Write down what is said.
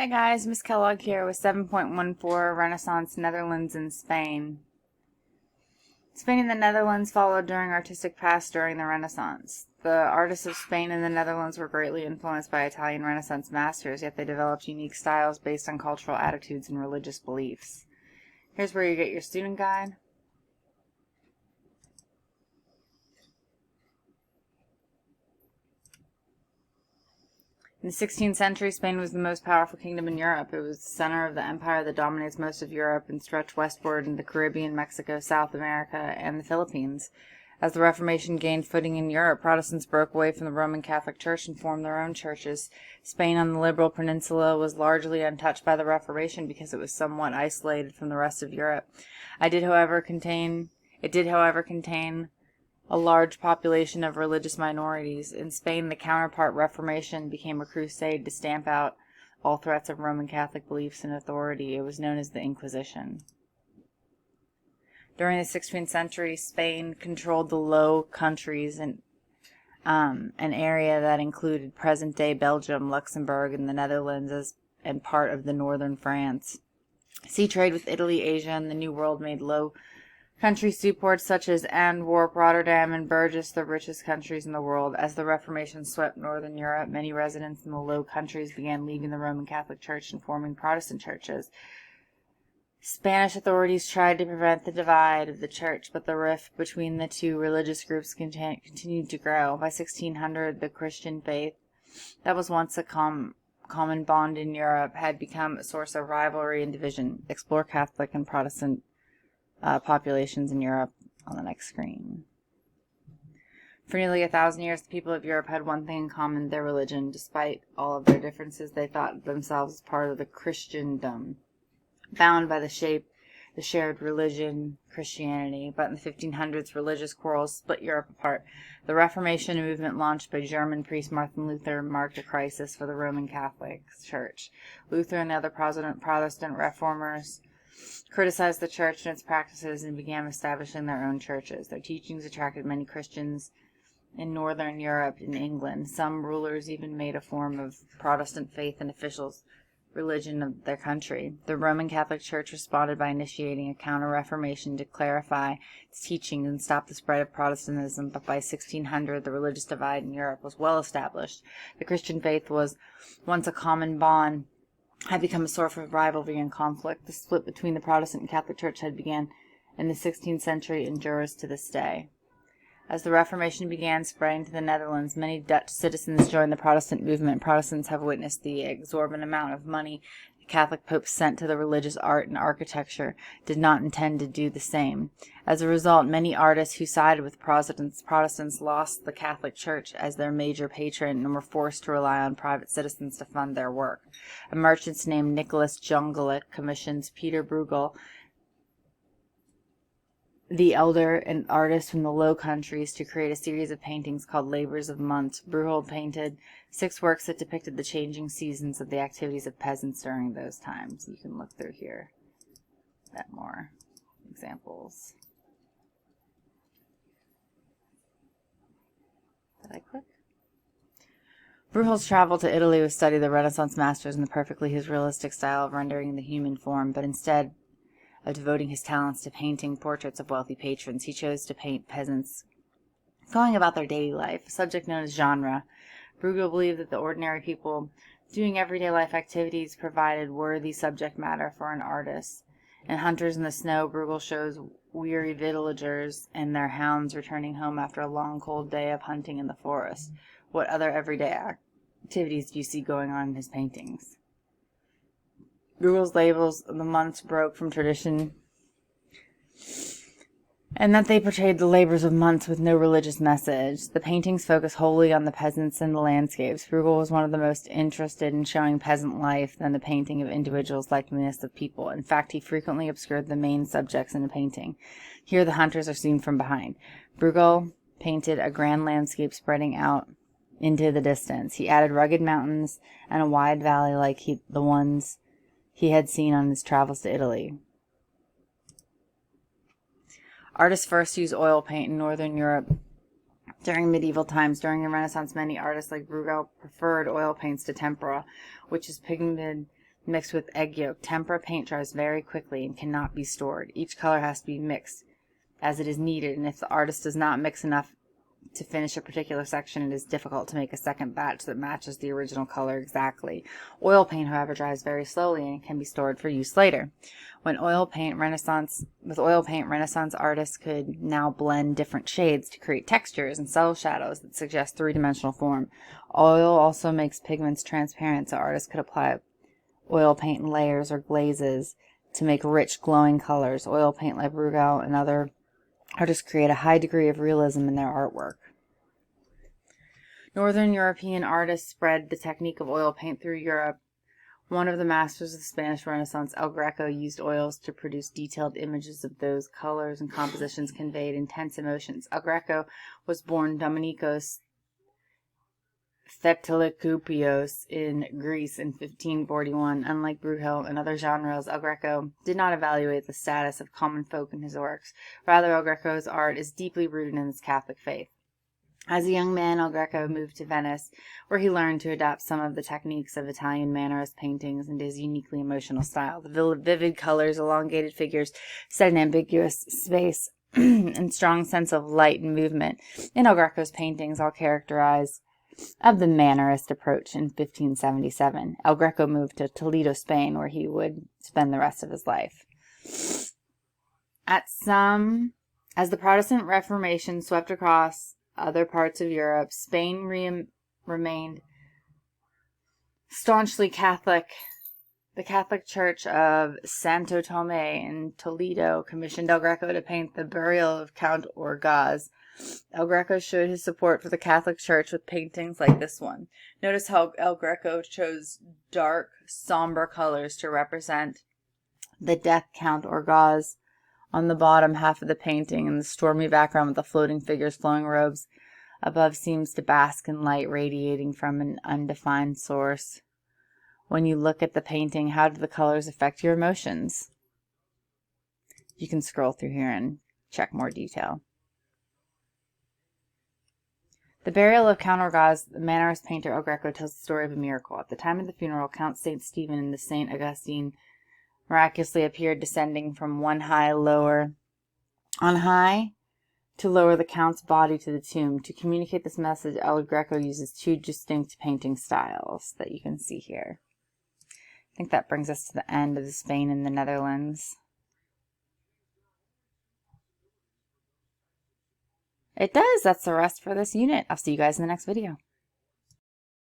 Hey guys, Miss Kellogg here with 7.14 Renaissance Netherlands and Spain. Spain and the Netherlands followed during artistic past during the Renaissance. The artists of Spain and the Netherlands were greatly influenced by Italian Renaissance masters, yet they developed unique styles based on cultural attitudes and religious beliefs. Here's where you get your student guide. In the 16th century, Spain was the most powerful kingdom in Europe. It was the center of the empire that dominates most of Europe and stretched westward into the Caribbean, Mexico, South America, and the Philippines. As the Reformation gained footing in Europe, Protestants broke away from the Roman Catholic Church and formed their own churches. Spain on the Liberal Peninsula was largely untouched by the Reformation because it was somewhat isolated from the rest of Europe. It did, however, contain a large population of religious minorities. In Spain, the counterpart Reformation became a crusade to stamp out all threats of Roman Catholic beliefs and authority. It was known as the Inquisition. During the 16th century, Spain controlled the Low Countries, an area that included present-day Belgium, Luxembourg, and the Netherlands, and part of the northern France. Sea trade with Italy, Asia, and the New World made Low Country seaports such as Antwerp, Rotterdam, and Bruges the richest countries in the world. As the Reformation swept northern Europe, many residents in the Low Countries began leaving the Roman Catholic Church and forming Protestant churches. Spanish authorities tried to prevent the divide of the church, but the rift between the two religious groups continued to grow. By 1600, the Christian faith, that was once a common bond in Europe, had become a source of rivalry and division. Explore Catholic and Protestant populations in Europe on the next screen. For nearly 1,000 years, the people of Europe had one thing in common: their religion. Despite all of their differences, they thought themselves part of the Christendom, bound by the shared religion, Christianity. But in the 1500s, religious quarrels split Europe apart. The Reformation movement, launched by German priest Martin Luther, marked a crisis for the Roman Catholic Church. Luther and the other Protestant reformers criticized the church and its practices and began establishing their own churches. Their teachings attracted many Christians in northern Europe and England. Some rulers even made a form of Protestant faith and officials' religion of their country. The Roman Catholic Church responded by initiating a counter-reformation to clarify its teachings and stop the spread of Protestantism, but by 1600 the religious divide in Europe was well established. The Christian faith was once a common bond had become a source of rivalry and conflict. The split between the Protestant and Catholic Church had begun in the 16th century and endures to this day. As the Reformation began spreading to the Netherlands, many Dutch citizens joined the Protestant movement. Protestants have witnessed the exorbitant amount of money the Catholic popes sent to the religious art and architecture, did not intend to do the same. As a result, many artists who sided with Protestants lost the Catholic Church as their major patron and were forced to rely on private citizens to fund their work. A merchant named Nicholas Jongelic commissions Peter Bruegel, the elder, an artist from the Low Countries, to create a series of paintings called Labors of Months. Bruegel painted 6 works that depicted the changing seasons of the activities of peasants during those times. You can look through here at more examples. Did I click? Bruegel's travel to Italy was study the Renaissance masters and the perfectly his realistic style of rendering the human form, but instead of devoting his talents to painting portraits of wealthy patrons, he chose to paint peasants going about their daily life, a subject known as genre. Bruegel believed that the ordinary people doing everyday life activities provided worthy subject matter for an artist. In Hunters in the Snow, Bruegel shows weary villagers and their hounds returning home after a long, cold day of hunting in the forest. What other everyday activities do you see going on in his paintings? Bruegel's labels of the months broke from tradition, and that they portrayed the labors of months with no religious message. The paintings focus wholly on the peasants and the landscapes. Bruegel was one of the most interested in showing peasant life than the painting of individuals' likeness of people. In fact, he frequently obscured the main subjects in a painting. Here the hunters are seen from behind. Bruegel painted a grand landscape spreading out into the distance. He added rugged mountains and a wide valley like the ones he had seen on his travels to Italy. Artists first used oil paint in northern Europe during medieval times. During the Renaissance, many artists like Bruegel preferred oil paints to tempera, which is pigmented mixed with egg yolk. Tempera paint dries very quickly and cannot be stored. Each color has to be mixed as it is needed, and if the artist does not mix enough to finish a particular section, it is difficult to make a second batch that matches the original color exactly. Oil paint, however, dries very slowly and can be stored for use later. With oil paint, Renaissance artists could now blend different shades to create textures and subtle shadows that suggest three-dimensional form. Oil also makes pigments transparent, so artists could apply oil paint in layers or glazes to make rich, glowing colors. Oil paint, like Bruegel and other artists, create a high degree of realism in their artwork. Northern European artists spread the technique of oil paint through Europe. One of the masters of the Spanish Renaissance, El Greco, used oils to produce detailed images of those colors and compositions conveyed intense emotions. El Greco was born Dominikos Theptalikoupios in Greece in 1541. Unlike Bruegel and other genres, El Greco did not evaluate the status of common folk in his works. Rather, El Greco's art is deeply rooted in his Catholic faith. As a young man, El Greco moved to Venice, where he learned to adapt some of the techniques of Italian Mannerist paintings into his uniquely emotional style. The vivid colors, elongated figures, set in ambiguous space, and strong sense of light and movement in El Greco's paintings, all characterized of the Mannerist approach. In 1577, El Greco moved to Toledo, Spain, where he would spend the rest of his life. As the Protestant Reformation swept across other parts of Europe, Spain remained staunchly Catholic. The Catholic Church of Santo Tomé in Toledo commissioned El Greco to paint the burial of Count Orgaz. El Greco showed his support for the Catholic Church with paintings like this one. Notice how El Greco chose dark, somber colors to represent the death Count Orgaz on the bottom half of the painting, and the stormy background with the floating figures, flowing robes above seems to bask in light radiating from an undefined source. When you look at the painting, how do the colors affect your emotions? You can scroll through here and check more detail. The burial of Count Orgaz, the Mannerist painter El Greco tells the story of a miracle. At the time of the funeral, Count St. Stephen and the St. Augustine miraculously appeared, descending from on high to lower the Count's body to the tomb. To communicate this message, El Greco uses two distinct painting styles that you can see here. I think that brings us to the end of the Spain and the Netherlands. It does. That's the rest for this unit. I'll see you guys in the next video.